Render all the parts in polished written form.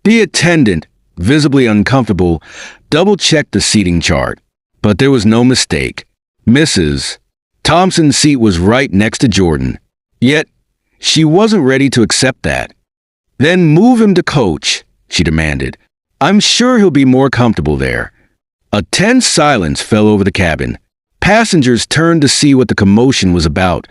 The attendant, visibly uncomfortable, double-checked the seating chart, but there was no mistake. Mrs. Thompson's seat was right next to Jordan, yet she wasn't ready to accept that. "Then move him to coach," she demanded. "I'm sure he'll be more comfortable there." A tense silence fell over the cabin. Passengers turned to see what the commotion was about,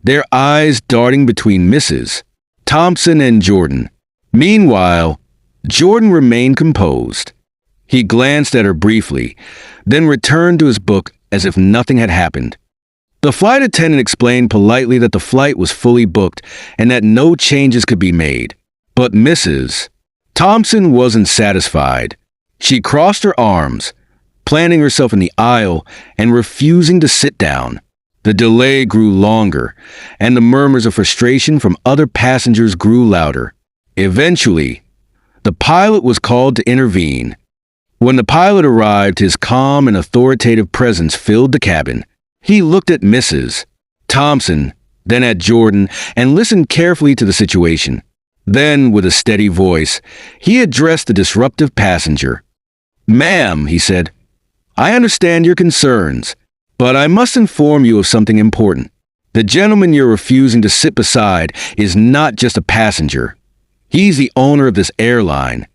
their eyes darting between Mrs. Thompson and Jordan. Meanwhile, Jordan remained composed. He glanced at her briefly, then returned to his book as if nothing had happened. The flight attendant explained politely that the flight was fully booked and that no changes could be made. But Mrs. Thompson wasn't satisfied. She crossed her arms, planting herself in the aisle and refusing to sit down. The delay grew longer, and the murmurs of frustration from other passengers grew louder. Eventually, the pilot was called to intervene. When the pilot arrived, his calm and authoritative presence filled the cabin. He looked at Mrs. Thompson, then at Jordan, and listened carefully to the situation. Then, with a steady voice, he addressed the disruptive passenger. "Ma'am," he said, "I understand your concerns, but I must inform you of something important. The gentleman you're refusing to sit beside is not just a passenger. He's the owner of this airline."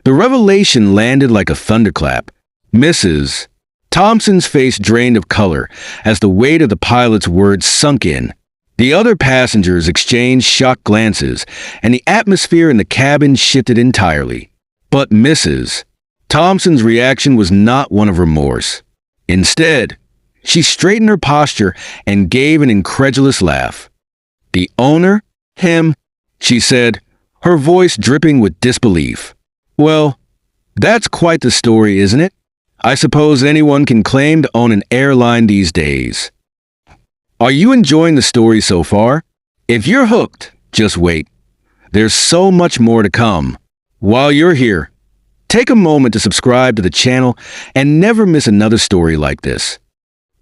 The revelation landed like a thunderclap. Mrs. Thompson's face drained of color as the weight of the pilot's words sunk in. The other passengers exchanged shocked glances, and the atmosphere in the cabin shifted entirely. But Mrs. Thompson's reaction was not one of remorse. Instead, she straightened her posture and gave an incredulous laugh. "The owner? Him?" she said, her voice dripping with disbelief. "Well, that's quite the story, isn't it? I suppose anyone can claim to own an airline these days. Are you enjoying the story so far? If you're hooked, just wait. There's so much more to come. While you're here, take a moment to subscribe to the channel and never miss another story like this."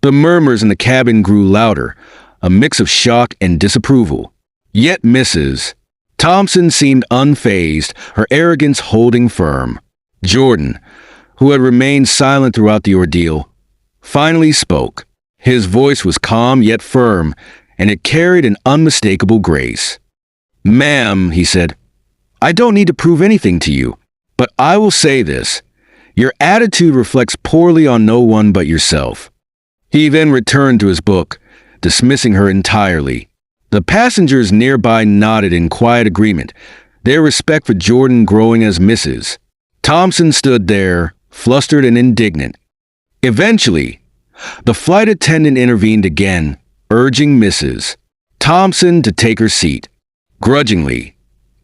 The murmurs in the cabin grew louder, a mix of shock and disapproval. Yet Mrs. Thompson seemed unfazed, her arrogance holding firm. Jordan, who had remained silent throughout the ordeal, finally spoke. His voice was calm yet firm, and it carried an unmistakable grace. "Ma'am," he said, "I don't need to prove anything to you, but I will say this. Your attitude reflects poorly on no one but yourself." He then returned to his book, dismissing her entirely. The passengers nearby nodded in quiet agreement, their respect for Jordan growing as Mrs. Thompson stood there, flustered and indignant. Eventually, the flight attendant intervened again, urging Mrs. Thompson to take her seat. Grudgingly,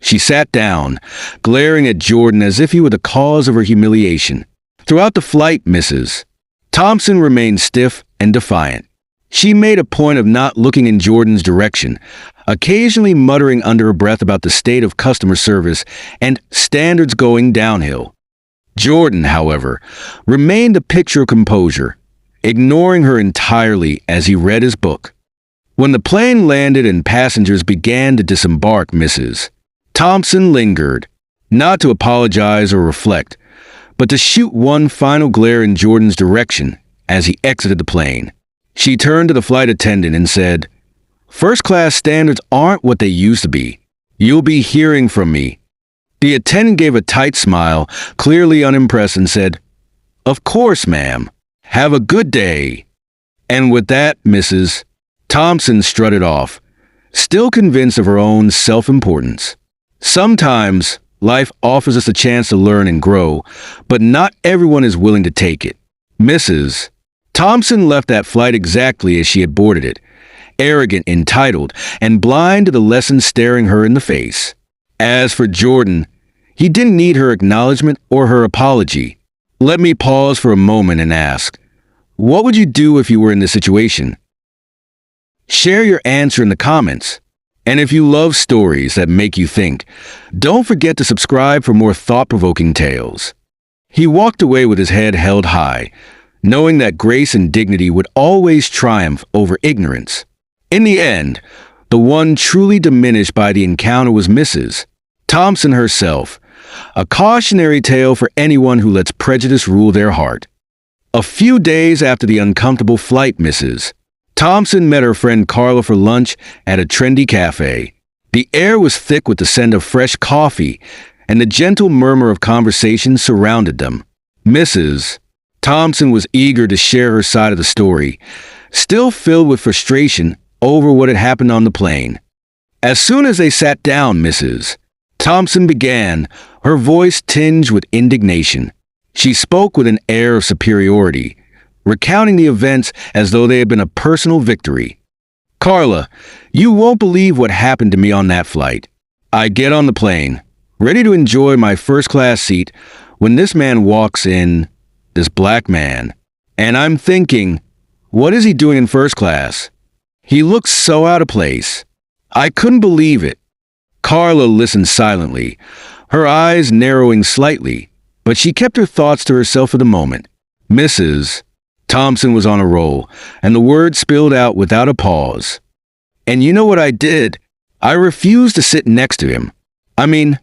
she sat down, glaring at Jordan as if he were the cause of her humiliation. Throughout the flight, Mrs. Thompson remained stiff and defiant. She made a point of not looking in Jordan's direction, occasionally muttering under her breath about the state of customer service and standards going downhill. Jordan, however, remained a picture of composure, ignoring her entirely as he read his book. When the plane landed and passengers began to disembark, Mrs. Thompson lingered, not to apologize or reflect, but to shoot one final glare in Jordan's direction as he exited the plane. She turned to the flight attendant and said, "First-class standards aren't what they used to be. You'll be hearing from me." The attendant gave a tight smile, clearly unimpressed, and said, "Of course, ma'am. Have a good day." And with that, Mrs. Thompson strutted off, still convinced of her own self-importance. Sometimes, life offers us a chance to learn and grow, but not everyone is willing to take it. Mrs. Thompson left that flight exactly as she had boarded it, arrogant, entitled, and blind to the lesson staring her in the face. As for Jordan, he didn't need her acknowledgement or her apology. Let me pause for a moment and ask, what would you do if you were in this situation? Share your answer in the comments. And if you love stories that make you think, don't forget to subscribe for more thought-provoking tales. He walked away with his head held high, knowing that grace and dignity would always triumph over ignorance. In the end, the one truly diminished by the encounter was Mrs. Thompson herself, A cautionary tale for anyone who lets prejudice rule their heart. A few days after the uncomfortable flight, Mrs. Thompson met her friend Carla for lunch at a trendy cafe. The air was thick with the scent of fresh coffee, and the gentle murmur of conversation surrounded them. Mrs. Thompson was eager to share her side of the story, still filled with frustration over what had happened on the plane. As soon as they sat down, Mrs. Thompson began, her voice tinged with indignation. She spoke with an air of superiority, recounting the events as though they had been a personal victory. "Carla, you won't believe what happened to me on that flight. I get on the plane, ready to enjoy my first-class seat, when this man walks in, this black man, and I'm thinking, what is he doing in first class? He looks so out of place. I couldn't believe it." Carla listened silently, her eyes narrowing slightly, but she kept her thoughts to herself for the moment. Mrs. Thompson was on a roll, and the words spilled out without a pause. "And you know what I did? I refused to sit next to him. I mean,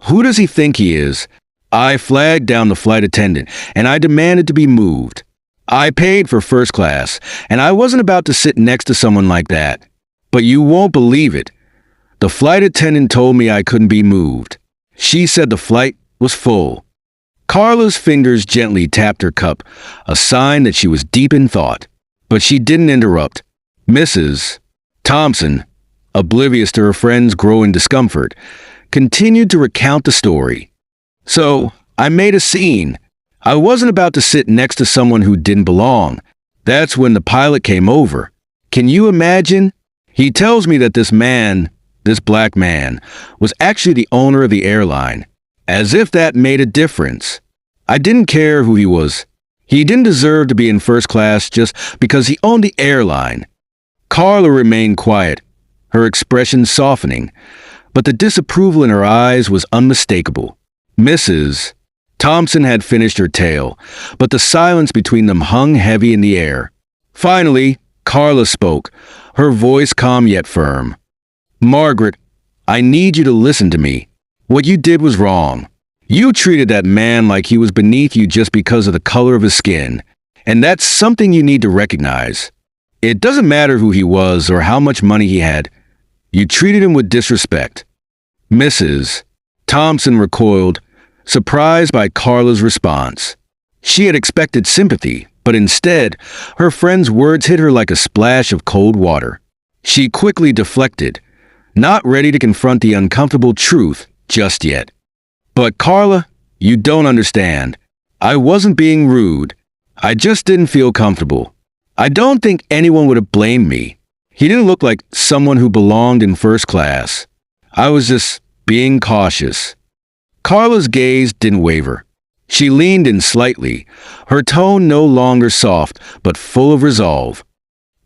who does he think he is? I flagged down the flight attendant, and I demanded to be moved. I paid for first class, and I wasn't about to sit next to someone like that. But you won't believe it. The flight attendant told me I couldn't be moved. She said the flight was full." Carla's fingers gently tapped her cup, a sign that she was deep in thought. But she didn't interrupt. Mrs. Thompson, oblivious to her friend's growing discomfort, continued to recount the story. "So, I made a scene. I wasn't about to sit next to someone who didn't belong. That's when the pilot came over. Can you imagine? He tells me that this man, this black man, was actually the owner of the airline. As if that made a difference. I didn't care who he was. He didn't deserve to be in first class just because he owned the airline." Carla remained quiet, her expression softening, but the disapproval in her eyes was unmistakable. Mrs. Thompson had finished her tale, but the silence between them hung heavy in the air. Finally, Carla spoke, her voice calm yet firm. "Margaret, I need you to listen to me. What you did was wrong. You treated that man like he was beneath you just because of the color of his skin, and that's something you need to recognize. It doesn't matter who he was or how much money he had. You treated him with disrespect." Mrs. Thompson recoiled, surprised by Carla's response. She had expected sympathy, but instead, her friend's words hit her like a splash of cold water. She quickly deflected, not ready to confront the uncomfortable truth just yet. "But Carla, you don't understand. I wasn't being rude. I just didn't feel comfortable. I don't think anyone would have blamed me. He didn't look like someone who belonged in first class. I was just being cautious." Carla's gaze didn't waver. She leaned in slightly, her tone no longer soft, but full of resolve.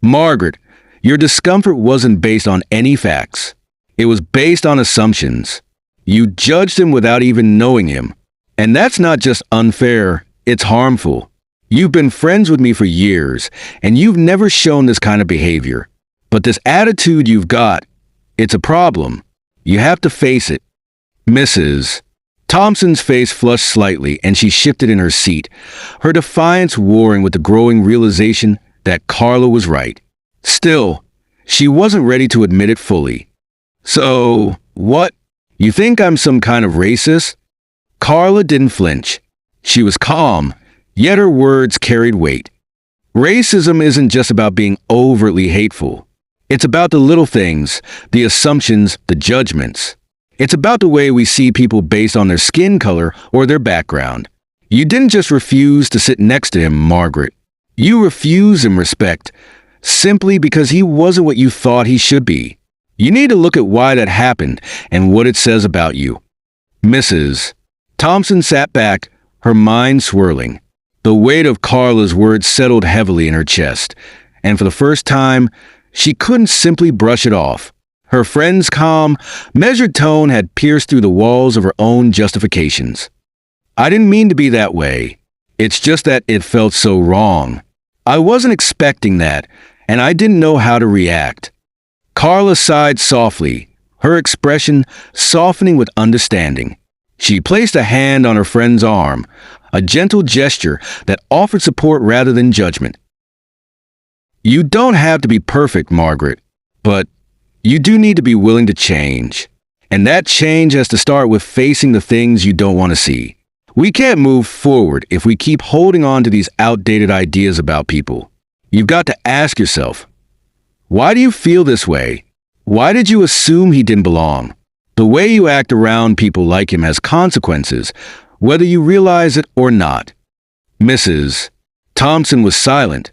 "Margaret, your discomfort wasn't based on any facts. It was based on assumptions. You judged him without even knowing him. And that's not just unfair, it's harmful. You've been friends with me for years, and you've never shown this kind of behavior. But this attitude you've got, it's a problem. You have to face it." Mrs. Thompson's face flushed slightly, and she shifted in her seat, her defiance warring with the growing realization that Carla was right. Still, she wasn't ready to admit it fully. "So, what? You think I'm some kind of racist?" Carla didn't flinch. She was calm, yet her words carried weight. "Racism isn't just about being overtly hateful. It's about the little things, the assumptions, the judgments. It's about the way we see people based on their skin color or their background. You didn't just refuse to sit next to him, Margaret. You refused him respect, simply because he wasn't what you thought he should be. You need to look at why that happened and what it says about you." Mrs. Thompson sat back, her mind swirling. The weight of Carla's words settled heavily in her chest, and for the first time, she couldn't simply brush it off. Her friend's calm, measured tone had pierced through the walls of her own justifications. "I didn't mean to be that way. It's just that it felt so wrong. I wasn't expecting that, and I didn't know how to react." Carla sighed softly, her expression softening with understanding. She placed a hand on her friend's arm, a gentle gesture that offered support rather than judgment. You don't have to be perfect, Margaret, but you do need to be willing to change. And that change has to start with facing the things you don't want to see. We can't move forward if we keep holding on to these outdated ideas about people. You've got to ask yourself, why do you feel this way? Why did you assume he didn't belong? The way you act around people like him has consequences, whether you realize it or not. Mrs. Thompson was silent,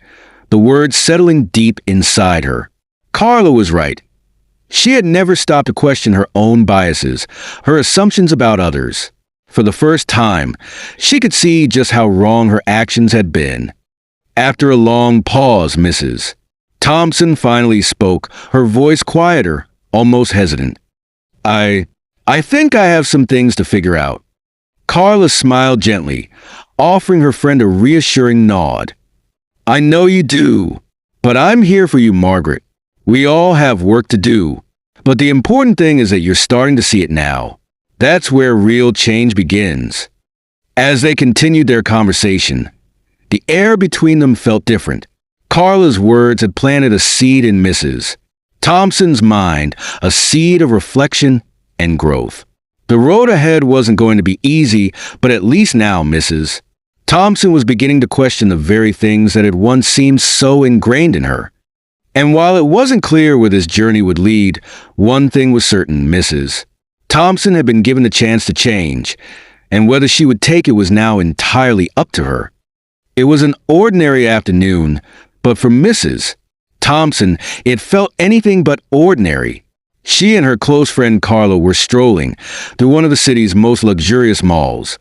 the words settling deep inside her. Carla was right. She had never stopped to question her own biases, her assumptions about others. For the first time, she could see just how wrong her actions had been. After a long pause, Mrs. Thompson finally spoke, her voice quieter, almost hesitant. I think I have some things to figure out. Carla smiled gently, offering her friend a reassuring nod. I know you do, but I'm here for you, Margaret. We all have work to do, but the important thing is that you're starting to see it now. That's where real change begins. As they continued their conversation, the air between them felt different. Carla's words had planted a seed in Mrs. Thompson's mind, a seed of reflection and growth. The road ahead wasn't going to be easy, but at least now Mrs. Thompson was beginning to question the very things that had once seemed so ingrained in her. And while it wasn't clear where this journey would lead, one thing was certain: Mrs. Thompson had been given the chance to change, and whether she would take it was now entirely up to her. It was an ordinary afternoon, but for Mrs. Thompson, it felt anything but ordinary. She and her close friend Carla were strolling through one of the city's most luxurious malls,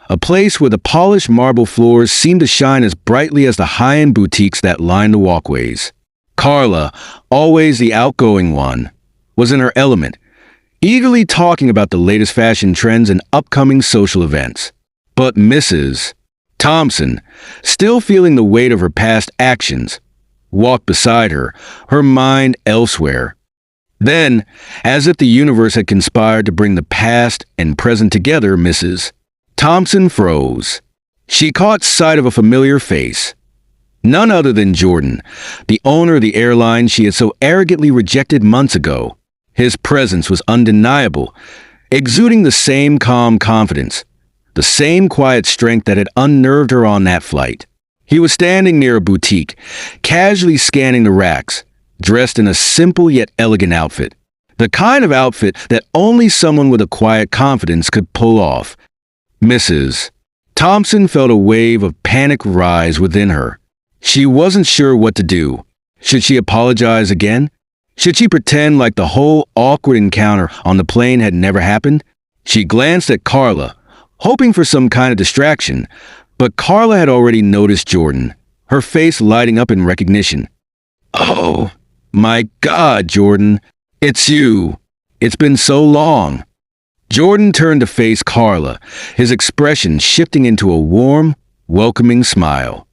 a place where the polished marble floors seemed to shine as brightly as the high-end boutiques that lined the walkways. Carla, always the outgoing one, was in her element, eagerly talking about the latest fashion trends and upcoming social events. But Mrs. Thompson, still feeling the weight of her past actions, walked beside her, her mind elsewhere. Then, as if the universe had conspired to bring the past and present together, Mrs. Thompson froze. She caught sight of a familiar face. None other than Jordan, the owner of the airline she had so arrogantly rejected months ago. His presence was undeniable, exuding the same calm confidence, the same quiet strength that had unnerved her on that flight. He was standing near a boutique, casually scanning the racks, dressed in a simple yet elegant outfit. The kind of outfit that only someone with a quiet confidence could pull off. Mrs. Thompson felt a wave of panic rise within her. She wasn't sure what to do. Should she apologize again? Should she pretend like the whole awkward encounter on the plane had never happened? She glanced at Carla, hoping for some kind of distraction, but Carla had already noticed Jordan, her face lighting up in recognition. Oh, my God, Jordan, it's you. It's been so long. Jordan turned to face Carla, his expression shifting into a warm, welcoming smile.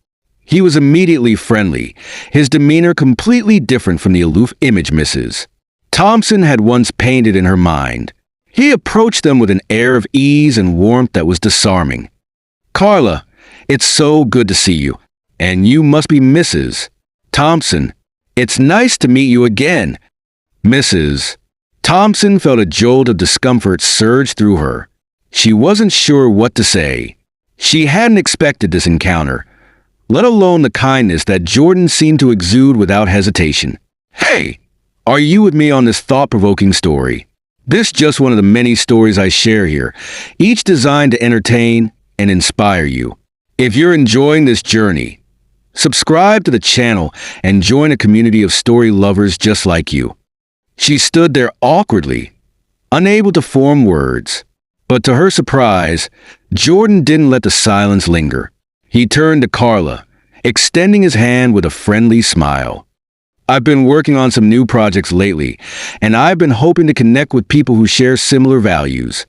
He was immediately friendly, his demeanor completely different from the aloof image Mrs. Thompson had once painted in her mind. He approached them with an air of ease and warmth that was disarming. Carla, it's so good to see you. And you must be Mrs. Thompson. It's nice to meet you again. Mrs. Thompson felt a jolt of discomfort surge through her. She wasn't sure what to say. She hadn't expected this encounter, let alone the kindness that Jordan seemed to exude without hesitation. Hey, are you with me on this thought-provoking story? This is just one of the many stories I share here, each designed to entertain and inspire you. If you're enjoying this journey, subscribe to the channel and join a community of story lovers just like you. She stood there awkwardly, unable to form words. But to her surprise, Jordan didn't let the silence linger. He turned to Carla, extending his hand with a friendly smile. I've been working on some new projects lately, and I've been hoping to connect with people who share similar values.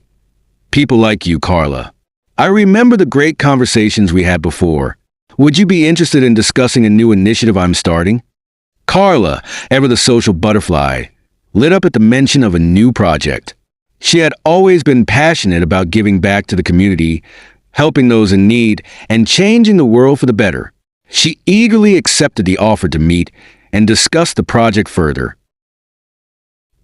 People like you, Carla. I remember the great conversations we had before. Would you be interested in discussing a new initiative I'm starting? Carla, ever the social butterfly, lit up at the mention of a new project. She had always been passionate about giving back to the community, helping those in need, and changing the world for the better. She eagerly accepted the offer to meet and discuss the project further.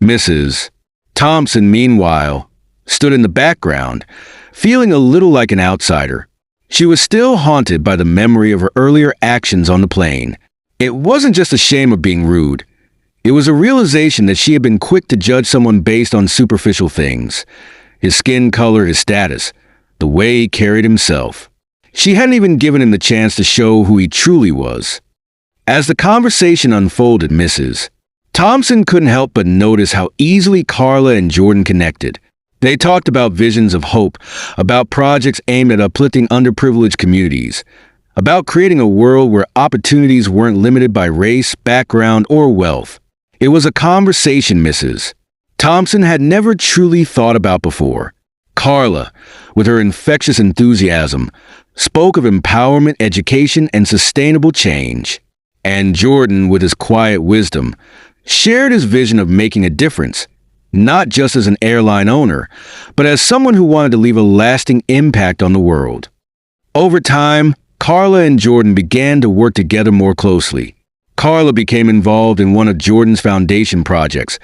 Mrs. Thompson, meanwhile, stood in the background, feeling a little like an outsider. She was still haunted by the memory of her earlier actions on the plane. It wasn't just a shame of being rude. It was a realization that she had been quick to judge someone based on superficial things: his skin color, his status, the way he carried himself. She hadn't even given him the chance to show who he truly was. As the conversation unfolded, Mrs. Thompson couldn't help but notice how easily Carla and Jordan connected. They talked about visions of hope, about projects aimed at uplifting underprivileged communities, about creating a world where opportunities weren't limited by race, background, or wealth. It was a conversation Mrs. Thompson had never truly thought about before. Carla, with her infectious enthusiasm, spoke of empowerment, education, and sustainable change. And Jordan, with his quiet wisdom, shared his vision of making a difference, not just as an airline owner, but as someone who wanted to leave a lasting impact on the world. Over time, Carla and Jordan began to work together more closely. Carla became involved in one of Jordan's foundation projects,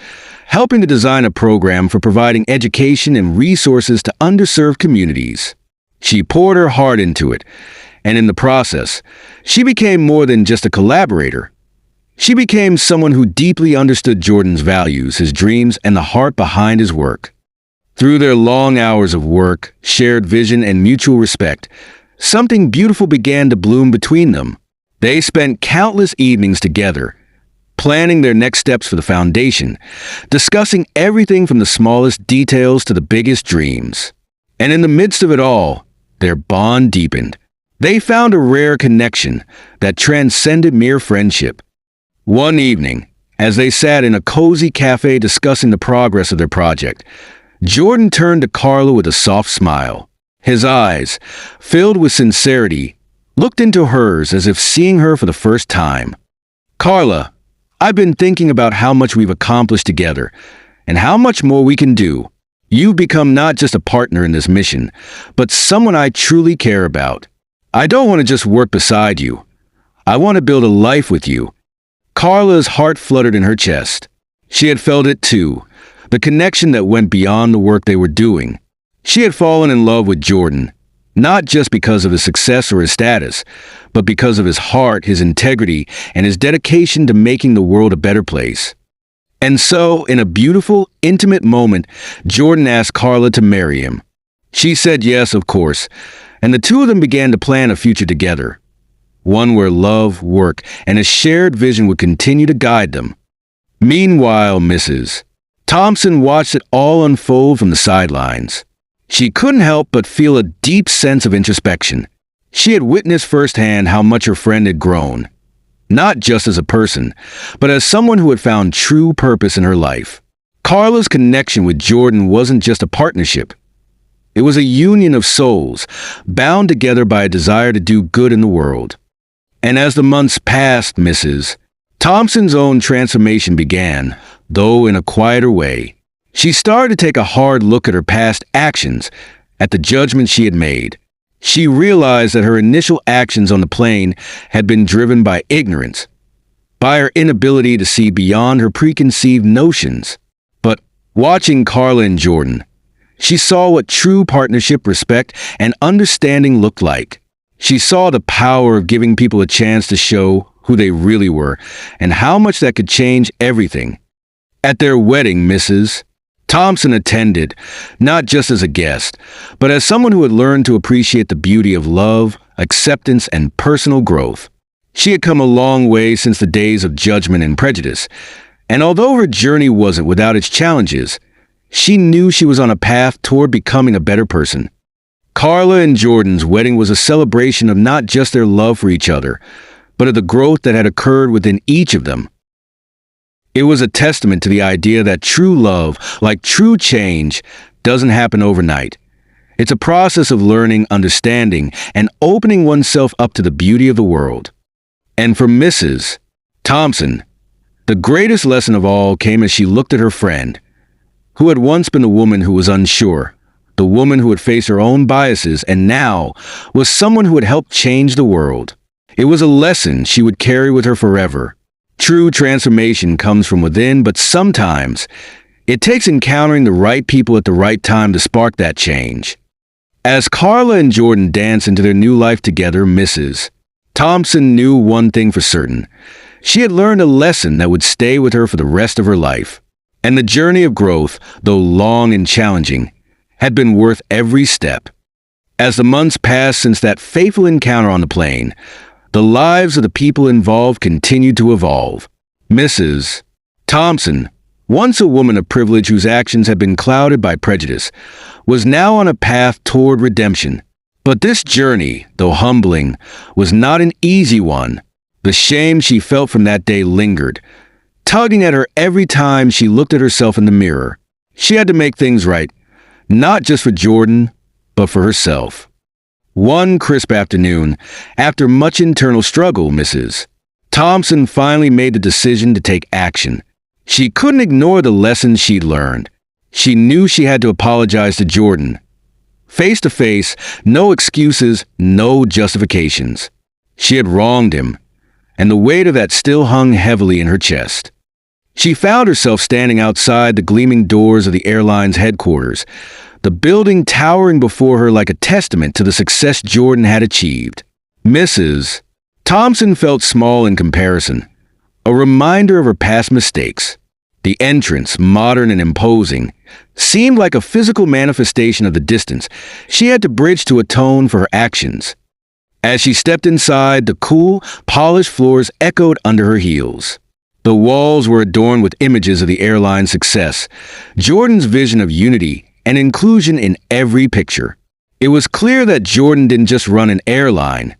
helping to design a program for providing education and resources to underserved communities. She poured her heart into it, and in the process, she became more than just a collaborator. She became someone who deeply understood Jordan's values, his dreams, and the heart behind his work. Through their long hours of work, shared vision, and mutual respect, something beautiful began to bloom between them. They spent countless evenings together, planning their next steps for the foundation, discussing everything from the smallest details to the biggest dreams. And in the midst of it all, their bond deepened. They found a rare connection that transcended mere friendship. One evening, as they sat in a cozy cafe discussing the progress of their project, Jordan turned to Carla with a soft smile. His eyes, filled with sincerity, looked into hers as if seeing her for the first time. "Carla, I've been thinking about how much we've accomplished together and how much more we can do. You've become not just a partner in this mission, but someone I truly care about. I don't want to just work beside you. I want to build a life with you." Carla's heart fluttered in her chest. She had felt it too, the connection that went beyond the work they were doing. She had fallen in love with Jordan, not just because of his success or his status, but because of his heart, his integrity, and his dedication to making the world a better place. And so, in a beautiful, intimate moment, Jordan asked Carla to marry him. She said yes, of course, and the two of them began to plan a future together. One where love, work, and a shared vision would continue to guide them. Meanwhile, Mrs. Thompson watched it all unfold from the sidelines. She couldn't help but feel a deep sense of introspection. She had witnessed firsthand how much her friend had grown, not just as a person, but as someone who had found true purpose in her life. Carla's connection with Jordan wasn't just a partnership. It was a union of souls, bound together by a desire to do good in the world. And as the months passed, Mrs. Thompson's own transformation began, though in a quieter way. She started to take a hard look at her past actions, at the judgments she had made. She realized that her initial actions on the plane had been driven by ignorance, by her inability to see beyond her preconceived notions. But watching Carla and Jordan, she saw what true partnership, respect, and understanding looked like. She saw the power of giving people a chance to show who they really were, and how much that could change everything. At their wedding, Mrs. Thompson attended, not just as a guest, but as someone who had learned to appreciate the beauty of love, acceptance, and personal growth. She had come a long way since the days of judgment and prejudice, and although her journey wasn't without its challenges, she knew she was on a path toward becoming a better person. Carla and Jordan's wedding was a celebration of not just their love for each other, but of the growth that had occurred within each of them. It was a testament to the idea that true love, like true change, doesn't happen overnight. It's a process of learning, understanding, and opening oneself up to the beauty of the world. And for Mrs. Thompson, the greatest lesson of all came as she looked at her friend, who had once been the woman who was unsure, the woman who had faced her own biases and now was someone who had helped change the world. It was a lesson she would carry with her forever. True transformation comes from within, but sometimes it takes encountering the right people at the right time to spark that change. As Carla and Jordan danced into their new life together, Mrs. Thompson knew one thing for certain. She had learned a lesson that would stay with her for the rest of her life. And the journey of growth, though long and challenging, had been worth every step. As the months passed since that fateful encounter on the plane, the lives of the people involved continued to evolve. Mrs. Thompson, once a woman of privilege whose actions had been clouded by prejudice, was now on a path toward redemption. But this journey, though humbling, was not an easy one. The shame she felt from that day lingered, tugging at her every time she looked at herself in the mirror. She had to make things right, not just for Jordan, but for herself. One crisp afternoon, after much internal struggle, Mrs. Thompson finally made the decision to take action. She couldn't ignore the lessons she'd learned. She knew she had to apologize to Jordan. Face to face, no excuses, no justifications. She had wronged him, and the weight of that still hung heavily in her chest. She found herself standing outside the gleaming doors of the airline's headquarters, the building towering before her like a testament to the success Jordan had achieved. Mrs. Thompson felt small in comparison, a reminder of her past mistakes. The entrance, modern and imposing, seemed like a physical manifestation of the distance she had to bridge to atone for her actions. As she stepped inside, the cool, polished floors echoed under her heels. The walls were adorned with images of the airline's success, Jordan's vision of unity and inclusion in every picture. It was clear that Jordan didn't just run an airline.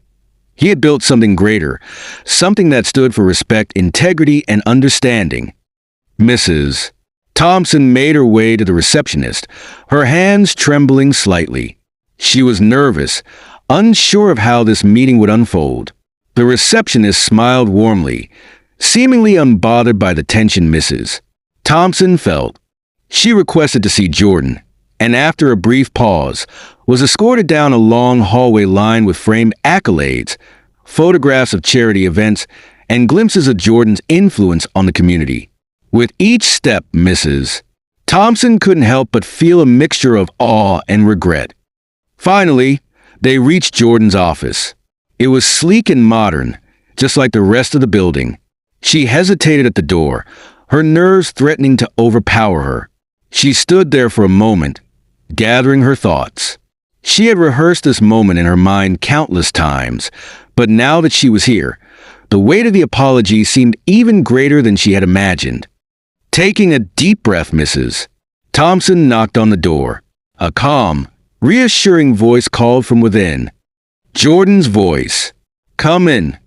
He had built something greater, something that stood for respect, integrity, and understanding. Mrs. Thompson made her way to the receptionist, her hands trembling slightly. She was nervous, unsure of how this meeting would unfold. The receptionist smiled warmly, seemingly unbothered by the tension Mrs. Thompson felt. She requested to see Jordan, and after a brief pause, was escorted down a long hallway lined with framed accolades, photographs of charity events, and glimpses of Jordan's influence on the community. With each step, Mrs. Thompson couldn't help but feel a mixture of awe and regret. Finally, they reached Jordan's office. It was sleek and modern, just like the rest of the building. She hesitated at the door, her nerves threatening to overpower her. She stood there for a moment, gathering her thoughts. She had rehearsed this moment in her mind countless times, but now that she was here, the weight of the apology seemed even greater than she had imagined. Taking a deep breath, Mrs. Thompson knocked on the door. A calm, reassuring voice called from within. Jordan's voice. "Come in."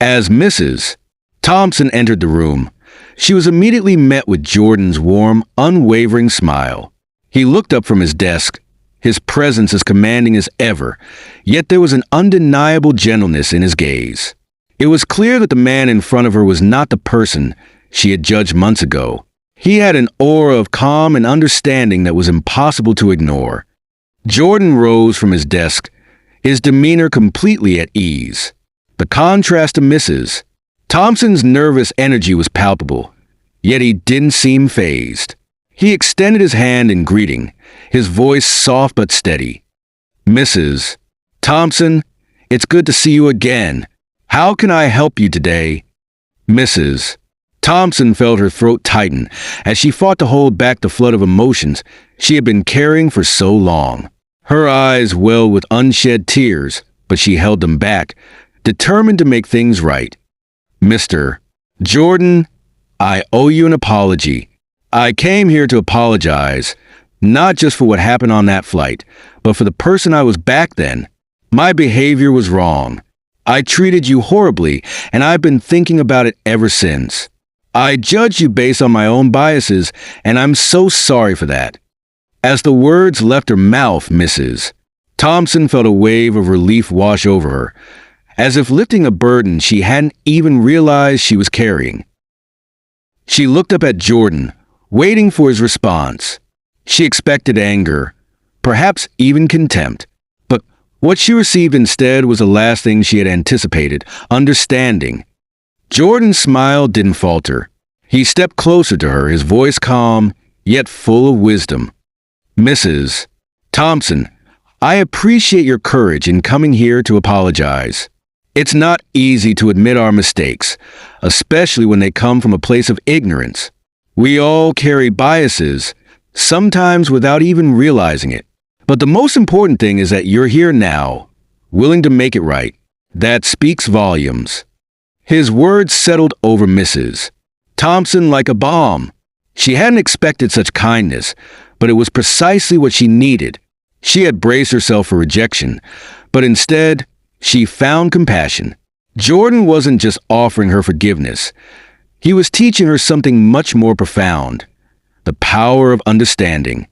As Mrs. Thompson entered the room, she was immediately met with Jordan's warm, unwavering smile. He looked up from his desk, his presence as commanding as ever, yet there was an undeniable gentleness in his gaze. It was clear that the man in front of her was not the person she had judged months ago. He had an aura of calm and understanding that was impossible to ignore. Jordan rose from his desk, his demeanor completely at ease. The contrast to Mrs. Thompson's nervous energy was palpable, yet he didn't seem fazed. He extended his hand in greeting, his voice soft but steady. "Mrs. Thompson, it's good to see you again. How can I help you today?" Mrs. Thompson felt her throat tighten as she fought to hold back the flood of emotions she had been carrying for so long. Her eyes welled with unshed tears, but she held them back, determined to make things right. "Mr. Jordan, I owe you an apology. I came here to apologize, not just for what happened on that flight, but for the person I was back then. My behavior was wrong. I treated you horribly, and I've been thinking about it ever since. I judged you based on my own biases, and I'm so sorry for that." As the words left her mouth, Mrs. Thompson felt a wave of relief wash over her, as if lifting a burden she hadn't even realized she was carrying. She looked up at Jordan, waiting for his response. She expected anger, perhaps even contempt. But what she received instead was the last thing she had anticipated: understanding. Jordan's smile didn't falter. He stepped closer to her, his voice calm, yet full of wisdom. "Mrs. Thompson, I appreciate your courage in coming here to apologize. It's not easy to admit our mistakes, especially when they come from a place of ignorance. We all carry biases, sometimes without even realizing it. But the most important thing is that you're here now, willing to make it right. That speaks volumes." His words settled over Mrs. Thompson like a balm. She hadn't expected such kindness, but it was precisely what she needed. She had braced herself for rejection, but instead, she found compassion. Jordan wasn't just offering her forgiveness. He was teaching her something much more profound: the power of understanding.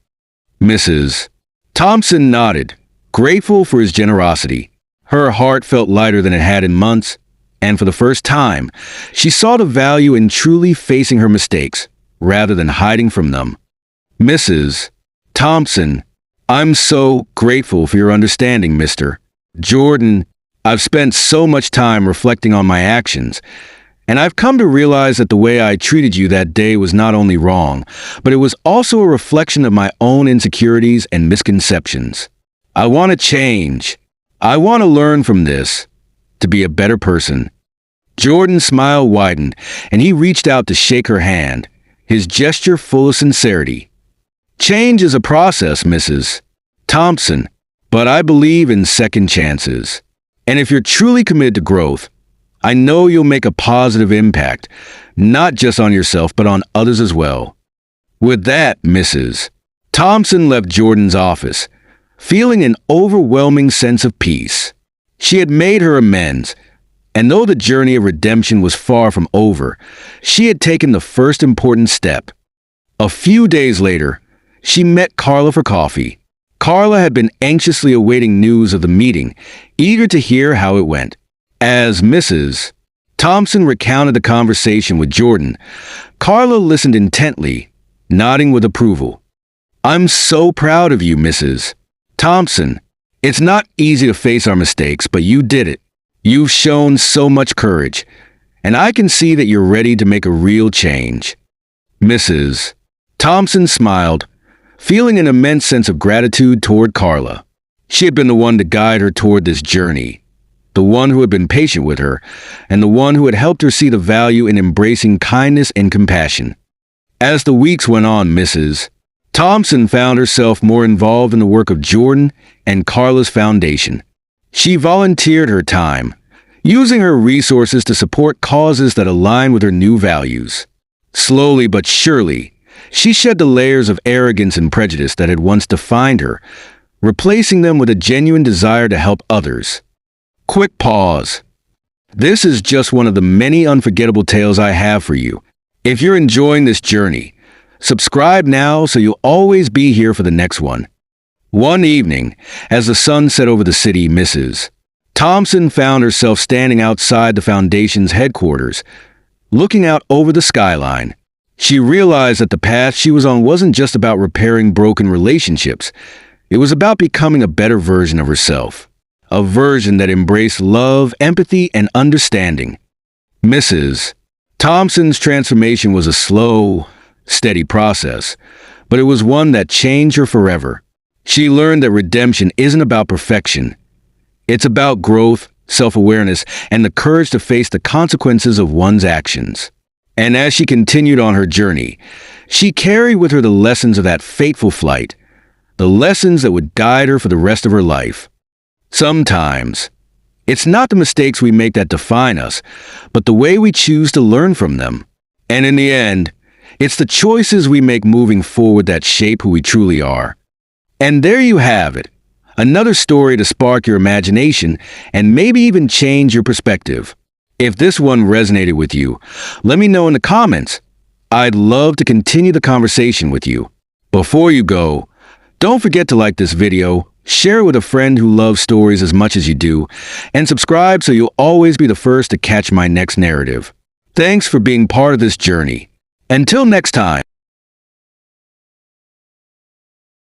Mrs. Thompson nodded, grateful for his generosity. Her heart felt lighter than it had in months, and for the first time, she saw the value in truly facing her mistakes, rather than hiding from them. "Mrs. Thompson, I'm so grateful for your understanding, Mr. Jordan. I've spent so much time reflecting on my actions, and I've come to realize that the way I treated you that day was not only wrong, but it was also a reflection of my own insecurities and misconceptions. I want to change. I want to learn from this, to be a better person." Jordan's smile widened, and he reached out to shake her hand, his gesture full of sincerity. "Change is a process, Mrs. Thompson, but I believe in second chances. And if you're truly committed to growth, I know you'll make a positive impact, not just on yourself, but on others as well." With that, Mrs. Thompson left Jordan's office, feeling an overwhelming sense of peace. She had made her amends, and though the journey of redemption was far from over, she had taken the first important step. A few days later, she met Carla for coffee. Carla had been anxiously awaiting news of the meeting, eager to hear how it went. As Mrs. Thompson recounted the conversation with Jordan, Carla listened intently, nodding with approval. "I'm so proud of you, Mrs. Thompson. It's not easy to face our mistakes, but you did it. You've shown so much courage, and I can see that you're ready to make a real change." Mrs. Thompson smiled, feeling an immense sense of gratitude toward Carla. She had been the one to guide her toward this journey, the one who had been patient with her, and the one who had helped her see the value in embracing kindness and compassion. As the weeks went on, Mrs. Thompson found herself more involved in the work of Jordan and Carla's foundation. She volunteered her time, using her resources to support causes that align with her new values. Slowly but surely, she shed the layers of arrogance and prejudice that had once defined her, replacing them with a genuine desire to help others. Quick pause. This is just one of the many unforgettable tales I have for you. If you're enjoying this journey, subscribe now so you'll always be here for the next one. One evening, as the sun set over the city, Mrs. Thompson found herself standing outside the Foundation's headquarters, looking out over the skyline. She realized that the path she was on wasn't just about repairing broken relationships. It was about becoming a better version of herself, a version that embraced love, empathy, and understanding. Mrs. Thompson's transformation was a slow, steady process, but it was one that changed her forever. She learned that redemption isn't about perfection. It's about growth, self-awareness, and the courage to face the consequences of one's actions. And as she continued on her journey, she carried with her the lessons of that fateful flight, the lessons that would guide her for the rest of her life. Sometimes, it's not the mistakes we make that define us, but the way we choose to learn from them. And in the end, it's the choices we make moving forward that shape who we truly are. And there you have it, another story to spark your imagination and maybe even change your perspective. If this one resonated with you, let me know in the comments. I'd love to continue the conversation with you. Before you go, don't forget to like this video, share it with a friend who loves stories as much as you do, and subscribe so you'll always be the first to catch my next narrative. Thanks for being part of this journey. Until next time.